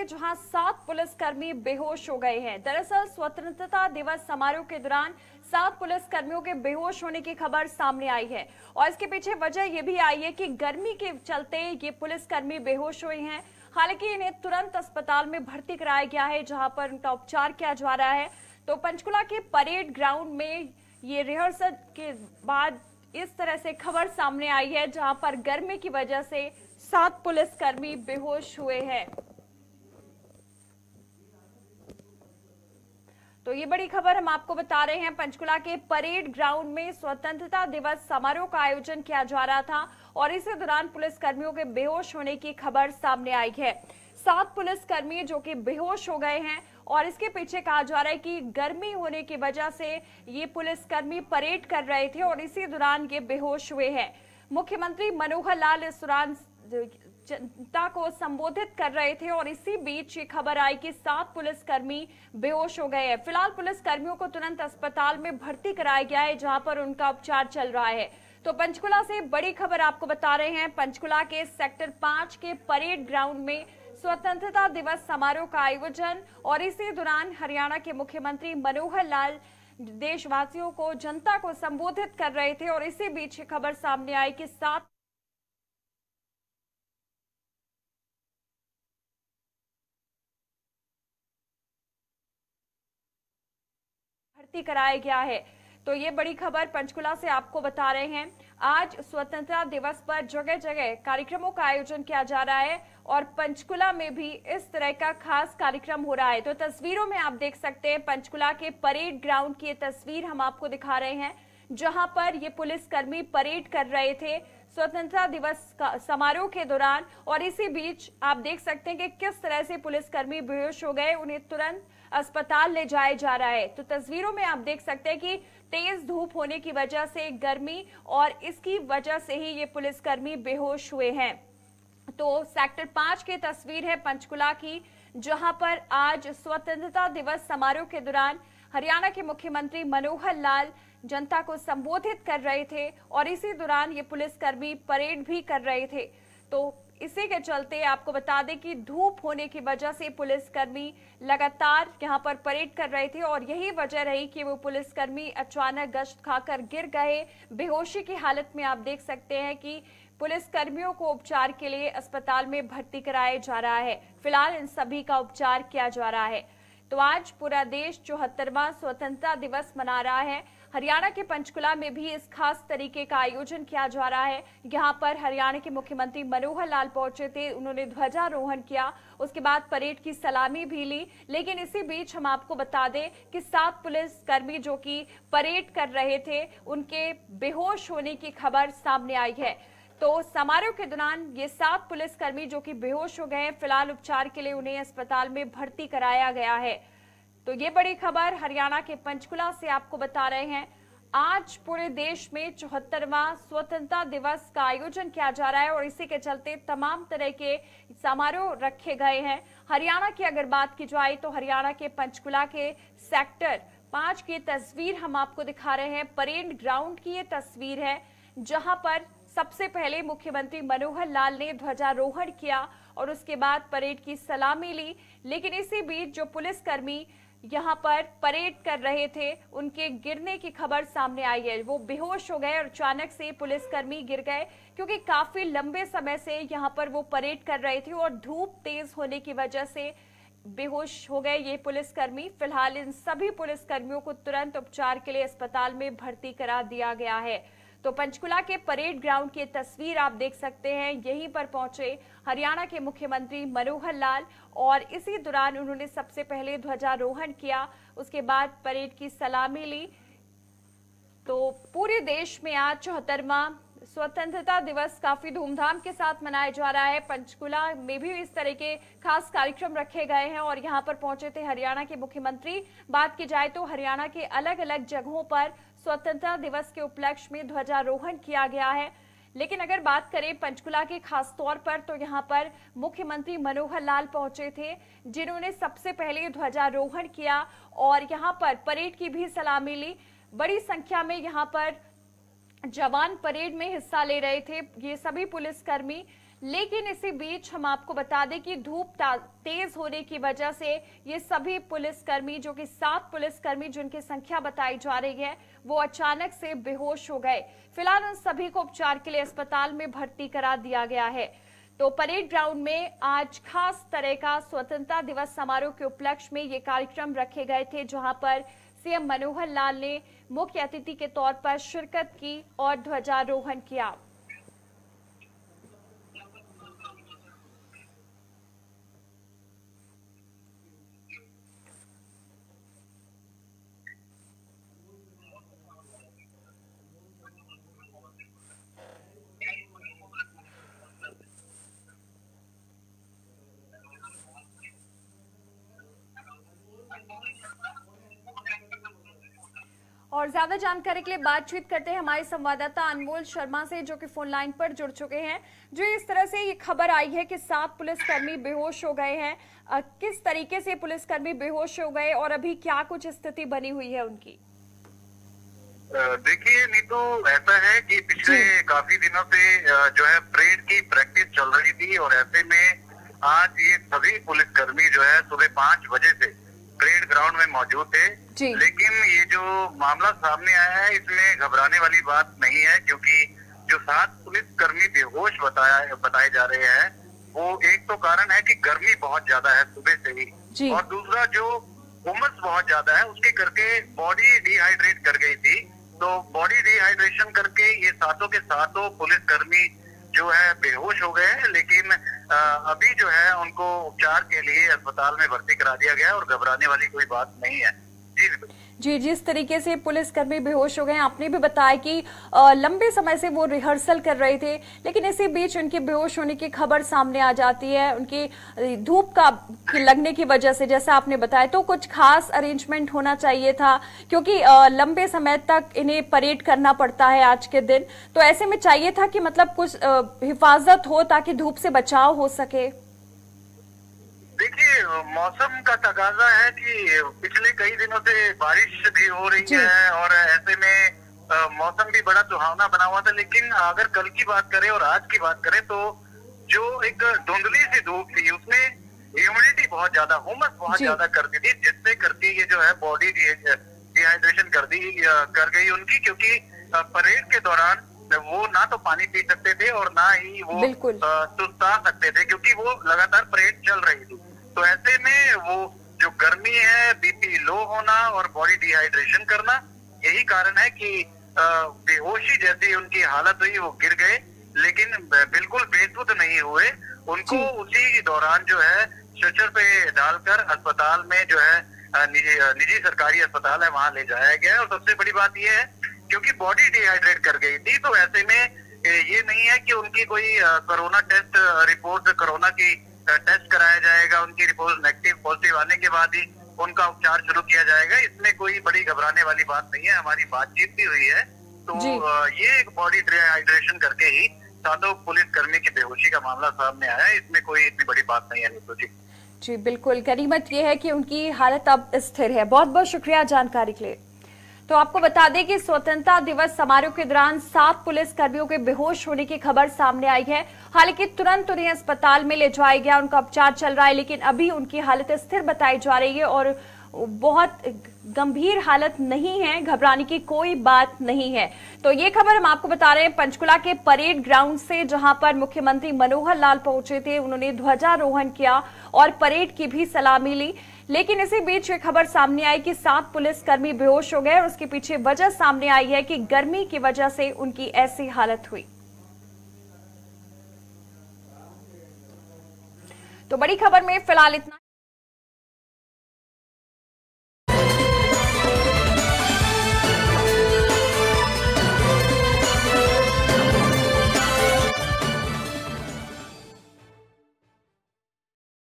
जहां 7 पुलिसकर्मी बेहोश हो गए हैं। दरअसल स्वतंत्रता दिवस समारोह के दौरान 7 पुलिसकर्मियों के बेहोश होने की खबर सामने आई है और इसके पीछे वजह यह भी आई है कि गर्मी के चलते ये पुलिसकर्मी बेहोश हुए हैं। हालांकि इन्हें तुरंत अस्पताल में भर्ती कराया गया है, जहां पर उनका उपचार किया जा रहा है। तो पंचकुला के परेड ग्राउंड में ये रिहर्सल के बाद इस तरह से खबर सामने आई है, जहां पर गर्मी की वजह से 7 पुलिसकर्मी बेहोश हुए हैं। तो ये बड़ी खबर हम आपको बता रहे हैं। पंचकुला के परेड ग्राउंड में स्वतंत्रता दिवस समारोह का आयोजन किया जा रहा था और इसी दौरान पुलिसकर्मियों के बेहोश होने की खबर सामने आई है। 7 पुलिसकर्मी जो कि बेहोश हो गए हैं और इसके पीछे कहा जा रहा है कि गर्मी होने की वजह से ये पुलिसकर्मी परेड कर रहे थे और इसी दौरान ये बेहोश हुए हैं। मुख्यमंत्री मनोहर लाल इस दौरान जनता को संबोधित कर रहे थे और इसी बीच ये खबर आई कि 7 पुलिसकर्मी बेहोश हो गए हैं। फिलहाल पुलिसकर्मियों को तुरंत अस्पताल में भर्ती कराया गया है, जहां पर उनका उपचार चल रहा है। तो पंचकुला से बड़ी खबर आपको बता रहे हैं। पंचकुला के सेक्टर 5 के परेड ग्राउंड में स्वतंत्रता दिवस समारोह का आयोजन और इसी दौरान हरियाणा के मुख्यमंत्री मनोहर लाल देशवासियों को, जनता को संबोधित कर रहे थे और इसी बीच खबर सामने आई कि 7 भर्ती कराया गया है। तो ये बड़ी खबर पंचकुला से आपको बता रहे हैं। आज स्वतंत्रता दिवस पर जगह जगह कार्यक्रमों का आयोजन किया जा रहा है और पंचकुला में भी इस तरह का खास कार्यक्रम हो रहा है। तो तस्वीरों में आप देख सकते हैं पंचकुला के परेड ग्राउंड की ये तस्वीर हम आपको दिखा रहे हैं, जहां पर ये पुलिसकर्मी परेड कर रहे थे स्वतंत्रता दिवस समारोह के दौरान। और इसी बीच आप देख सकते हैं कि किस तरह से पुलिसकर्मी बेहोश हो गए, उन्हें तुरंत अस्पताल ले जाया जा रहा है। तो तस्वीरों में आप देख सकते हैं कि तेज धूप होने की वजह से गर्मी और इसकी वजह से ही ये पुलिसकर्मी बेहोश हुए हैं। तो सेक्टर 5 की तस्वीर है पंचकुला की, जहां पर आज स्वतंत्रता दिवस समारोह के दौरान हरियाणा के मुख्यमंत्री मनोहर लाल जनता को संबोधित कर रहे थे और इसी दौरान ये पुलिसकर्मी परेड भी कर रहे थे। तो इसी के चलते आपको बता दें कि धूप होने की वजह से पुलिसकर्मी लगातार यहां पर परेड कर रहे थे और यही वजह रही कि वो पुलिसकर्मी अचानक गश्त खाकर गिर गए। बेहोशी की हालत में आप देख सकते हैं कि पुलिसकर्मियों को उपचार के लिए अस्पताल में भर्ती कराया जा रहा है। फिलहाल इन सभी का उपचार किया जा रहा है। तो आज पूरा देश 74वां स्वतंत्रता दिवस मना रहा है। हरियाणा के पंचकुला में भी इस खास तरीके का आयोजन किया जा रहा है। यहाँ पर हरियाणा के मुख्यमंत्री मनोहर लाल पहुंचे थे, उन्होंने ध्वजारोहण किया, उसके बाद परेड की सलामी भी ली। लेकिन इसी बीच हम आपको बता दें कि 7 पुलिसकर्मी जो कि परेड कर रहे थे, उनके बेहोश होने की खबर सामने आई है। तो समारोह के दौरान ये 7 पुलिसकर्मी जो कि बेहोश हो गए हैं, फिलहाल उपचार के लिए उन्हें अस्पताल में भर्ती कराया गया है। तो ये बड़ी खबर हरियाणा के पंचकुला से आपको बता रहे हैं। आज पूरे देश में 74वां स्वतंत्रता दिवस का आयोजन किया जा रहा है और इसी के चलते तमाम तरह के समारोह रखे गए हैं। हरियाणा की अगर बात की जाए तो हरियाणा के पंचकुला के सेक्टर 5 की तस्वीर हम आपको दिखा रहे हैं। परेड ग्राउंड की ये तस्वीर है, जहां पर सबसे पहले मुख्यमंत्री मनोहर लाल ने ध्वजारोहण किया और उसके बाद परेड की सलामी ली। लेकिन इसी बीच जो पुलिसकर्मी यहां पर परेड कर रहे थे, उनके गिरने की खबर सामने आई है। वो बेहोश हो गए और अचानक से पुलिसकर्मी गिर गए, क्योंकि काफी लंबे समय से यहां पर वो परेड कर रहे थे और धूप तेज होने की वजह से बेहोश हो गए ये पुलिसकर्मी। फिलहाल इन सभी पुलिसकर्मियों को तुरंत उपचार के लिए अस्पताल में भर्ती करा दिया गया है। तो पंचकुला के परेड ग्राउंड की तस्वीर आप देख सकते हैं। यहीं पर पहुंचे हरियाणा के मुख्यमंत्री मनोहर लाल और इसी दौरान उन्होंने सबसे पहले ध्वजारोहण किया, उसके बाद परेड की सलामी ली। तो पूरे देश में आज 74वां स्वतंत्रता दिवस काफी धूमधाम के साथ मनाया जा रहा है। पंचकुला में भी इस तरह के खास कार्यक्रम रखे गए हैं और यहां पर पहुंचे थे हरियाणा के मुख्यमंत्री। बात की जाए तो हरियाणा के अलग अलग जगहों पर स्वतंत्रता दिवस के उपलक्ष्य में ध्वजारोहण किया गया है। लेकिन अगर बात करें पंचकुला के खास तौर पर, तो यहां पर मुख्यमंत्री मनोहर लाल पहुंचे थे, जिन्होंने सबसे पहले ध्वजारोहण किया और यहां पर परेड की भी सलामी ली। बड़ी संख्या में यहां पर जवान परेड में हिस्सा ले रहे थे, ये सभी पुलिसकर्मी। लेकिन इसी बीच हम आपको बता दें कि धूप तेज होने की वजह से ये सभी पुलिसकर्मी, जो कि 7 पुलिसकर्मी जिनकी संख्या बताई जा रही है, वो अचानक से बेहोश हो गए। फिलहाल उन सभी को उपचार के लिए अस्पताल में भर्ती करा दिया गया है। तो परेड ग्राउंड में आज खास तरह का स्वतंत्रता दिवस समारोह के उपलक्ष्य में ये कार्यक्रम रखे गए थे, जहां पर सीएम मनोहर लाल ने मुख्य अतिथि के तौर पर शिरकत की और ध्वजारोहण किया। और ज्यादा जानकारी के लिए बातचीत करते हैं हमारे संवाददाता अनमोल शर्मा से, जो कि फोन लाइन पर जुड़ चुके हैं। जो इस तरह से ये खबर आई है कि 7 पुलिसकर्मी बेहोश हो गए हैं, किस तरीके से पुलिसकर्मी बेहोश हो गए और अभी क्या कुछ स्थिति बनी हुई है उनकी? देखिए नीतू, ऐसा है कि पिछले काफी दिनों से जो है परेड की प्रैक्टिस चल रही थी और ऐसे में आज ये सभी पुलिसकर्मी जो है सुबह 5 बजे से परेड ग्राउंड में मौजूद थे। लेकिन ये जो मामला सामने आया है इसमें घबराने वाली बात नहीं है, क्योंकि जो 7 पुलिसकर्मी बेहोश बताए जा रहे हैं, वो एक तो कारण है कि गर्मी बहुत ज्यादा है सुबह से ही, और दूसरा जो उमस बहुत ज्यादा है उसके करके बॉडी डिहाइड्रेट कर गई थी। तो बॉडी डिहाइड्रेशन करके ये 7 के 7 पुलिसकर्मी जो है बेहोश हो गए हैं। लेकिन अभी जो है उनको उपचार के लिए अस्पताल में भर्ती करा दिया गया और घबराने वाली कोई बात नहीं है। जी, जिस तरीके से पुलिसकर्मी बेहोश हो गए, आपने भी बताया कि लंबे समय से वो रिहर्सल कर रहे थे, लेकिन इसी बीच उनके बेहोश होने की खबर सामने आ जाती है उनकी धूप की लगने की वजह से, जैसा आपने बताया। तो कुछ खास अरेंजमेंट होना चाहिए था, क्योंकि लंबे समय तक इन्हें परेड करना पड़ता है आज के दिन। तो ऐसे में चाहिए था कि मतलब कुछ हिफाजत हो ताकि धूप से बचाव हो सके। देखिए, मौसम का तकाजा है कि पिछले कई दिनों से बारिश भी हो रही है और ऐसे में मौसम भी बड़ा सुहावना बना हुआ था। लेकिन अगर कल की बात करें और आज की बात करें तो जो एक धुंधली सी धूप थी उसमें ह्यूमिडिटी बहुत ज्यादा, उमस बहुत ज्यादा कर दी थी, जिससे करके ये जो है बॉडी डिहाइड्रेशन कर गई उनकी। क्योंकि परेड के दौरान वो ना तो पानी पी सकते थे और ना ही वो सुस्ता सकते थे, क्योंकि वो लगातार परेड चल रही थी। तो ऐसे में वो जो गर्मी है, बीपी लो होना और बॉडी डिहाइड्रेशन करना, यही कारण है कि बेहोशी जैसी उनकी हालत हुई, वो गिर गए। लेकिन बिल्कुल बेसुध नहीं हुए, उनको उसी दौरान जो है स्ट्रेचर पे डालकर अस्पताल में जो है निजी सरकारी अस्पताल है वहां ले जाया गया। और सबसे बड़ी बात यह है क्योंकि बॉडी डिहाइड्रेट कर गई थी, तो ऐसे में ये नहीं है कि उनकी कोई कोरोना टेस्ट रिपोर्ट, कोरोना की टेस्ट कराया जाएगा, उनकी रिपोर्ट नेगेटिव पॉजिटिव आने के बाद ही उनका उपचार शुरू किया जाएगा। इसमें कोई बड़ी घबराने वाली बात नहीं है। हमारी बातचीत भी हुई है, तो ये एक बॉडी डिहाइड्रेशन करके ही 7 पुलिसकर्मी की बेहोशी का मामला सामने आया है। इसमें कोई इतनी बड़ी बात नहीं है। जी बिल्कुल, गनीमत ये है कि उनकी हालत अब स्थिर है। बहुत बहुत शुक्रिया जानकारी के लिए। तो आपको बता दें कि स्वतंत्रता दिवस समारोह के दौरान 7 पुलिस कर्मियों के बेहोश होने की खबर सामने आई है। हालांकि तुरंत उन्हें अस्पताल में ले जाया गया, उनका उपचार चल रहा है, लेकिन अभी उनकी हालत स्थिर बताई जा रही है और बहुत गंभीर हालत नहीं है, घबराने की कोई बात नहीं है। तो ये खबर हम आपको बता रहे हैं पंचकुला के परेड ग्राउंड से, जहां पर मुख्यमंत्री मनोहर लाल पहुंचे थे। उन्होंने ध्वजारोहण किया और परेड की भी सलामी ली। लेकिन इसी बीच ये खबर सामने आई कि 7 पुलिसकर्मी बेहोश हो गए और उसके पीछे वजह सामने आई है कि गर्मी की वजह से उनकी ऐसी हालत हुई। तो बड़ी खबर में फिलहाल इतना।